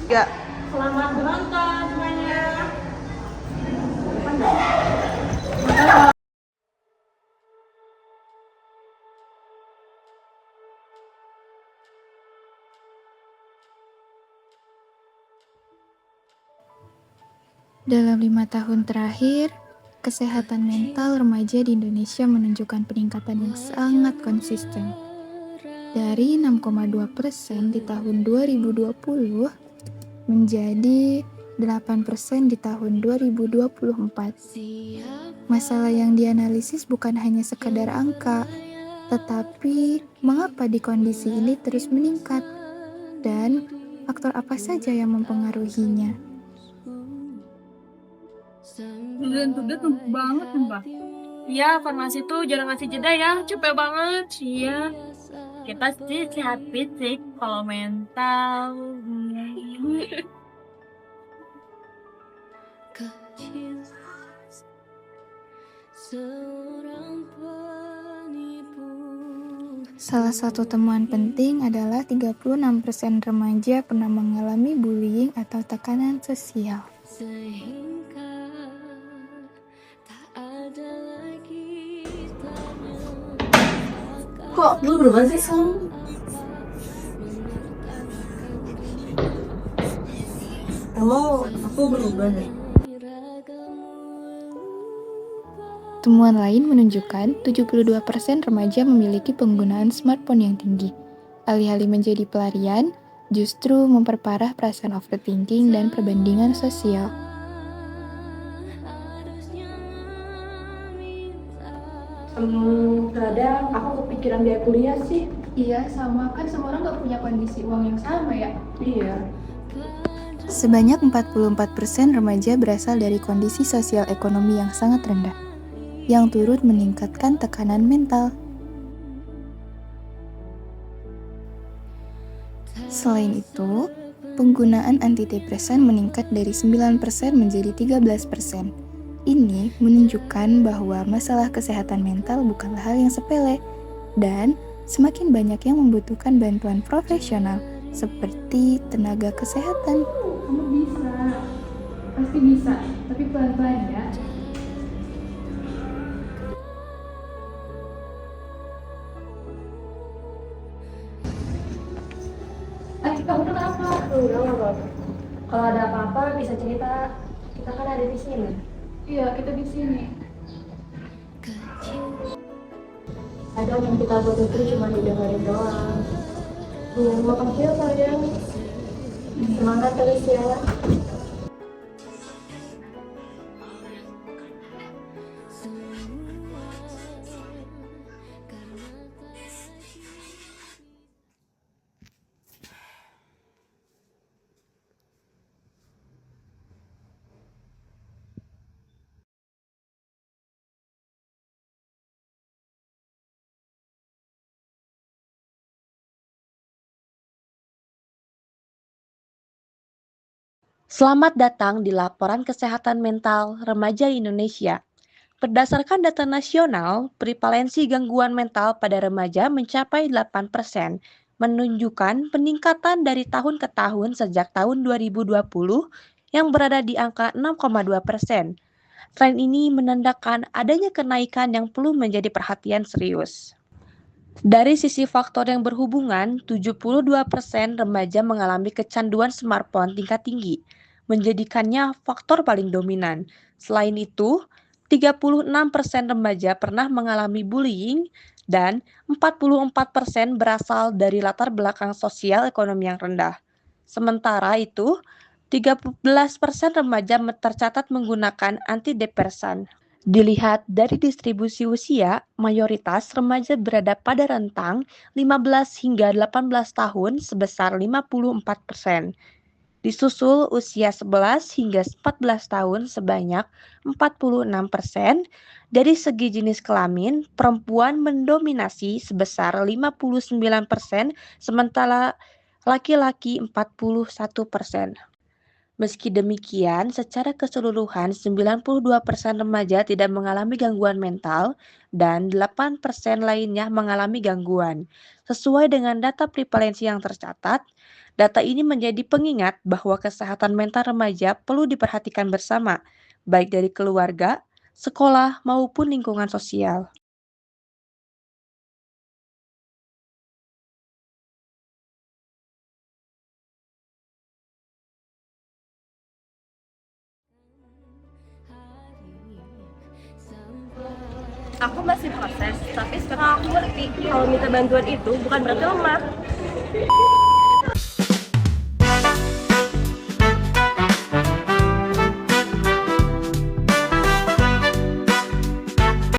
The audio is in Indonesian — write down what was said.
Gak. Selamat menonton semuanya. Dalam 5 tahun terakhir, kesehatan mental remaja di Indonesia menunjukkan peningkatan yang sangat konsisten. Dari 6,2% di tahun 2020 menjadi 8% di tahun 2024. Masalah yang dianalisis bukan hanya sekadar angka, tetapi mengapa di kondisi ini terus meningkat dan faktor apa saja yang mempengaruhinya. Tugas numpuk banget Mbak. Iya, farmasi tuh jarang ngasih jeda ya, capek banget. Iya. Kita sih sehat fisik, kalau mental. Salah satu temuan penting adalah 36% remaja pernah mengalami bullying atau tekanan sosial. Kok lu berubah sih sekarang? Aku berubah nih. Temuan lain menunjukkan 72% remaja memiliki penggunaan smartphone yang tinggi. Alih-alih menjadi pelarian, justru memperparah perasaan overthinking dan perbandingan sosial. Kadang aku kepikiran biaya kuliah sih. Iya, sama. Kan semua orang gak punya kondisi uang yang sama ya. Iya. Sebanyak 44% remaja berasal dari kondisi sosial ekonomi yang sangat rendah, yang turut meningkatkan tekanan mental. Selain itu, penggunaan antidepresan meningkat dari 9% menjadi 13%. Ini menunjukkan bahwa masalah kesehatan mental bukanlah hal yang sepele, dan semakin banyak yang membutuhkan bantuan profesional seperti tenaga kesehatan. Kamu bisa. Pasti bisa. Tapi pelan-pelan ya. Kamu kenapa? Enggak apa-apa. Kalau ada apa-apa bisa cerita. Kita kan ada di sini. Iya, kita di sini. Kadang yang kita butuh itu cuma didengarin doang. Makasih ya kalian. Semangat terus ya. Selamat datang di Laporan Kesehatan Mental Remaja Indonesia. Berdasarkan data nasional, prevalensi gangguan mental pada remaja mencapai 8%, menunjukkan peningkatan dari tahun ke tahun sejak tahun 2020 yang berada di angka 6,2%. Tren ini menandakan adanya kenaikan yang perlu menjadi perhatian serius. Dari sisi faktor yang berhubungan, 72% remaja mengalami kecanduan smartphone tingkat tinggi, menjadikannya faktor paling dominan. Selain itu, 36% remaja pernah mengalami bullying dan 44% berasal dari latar belakang sosial ekonomi yang rendah. Sementara itu, 13% remaja tercatat menggunakan antidepresan. Dilihat dari distribusi usia, mayoritas remaja berada pada rentang 15 hingga 18 tahun sebesar 54%. Disusul usia 11 hingga 14 tahun sebanyak 46%. Dari segi jenis kelamin, perempuan mendominasi sebesar 59%, sementara laki-laki 41%. Meski demikian, secara keseluruhan 92% remaja tidak mengalami gangguan mental dan 8% lainnya mengalami gangguan. Sesuai dengan data prevalensi yang tercatat, data ini menjadi pengingat bahwa kesehatan mental remaja perlu diperhatikan bersama, baik dari keluarga, sekolah, maupun lingkungan sosial. Aku masih proses, tapi sekarang aku ngerti kalau minta bantuan itu bukan berarti lemah.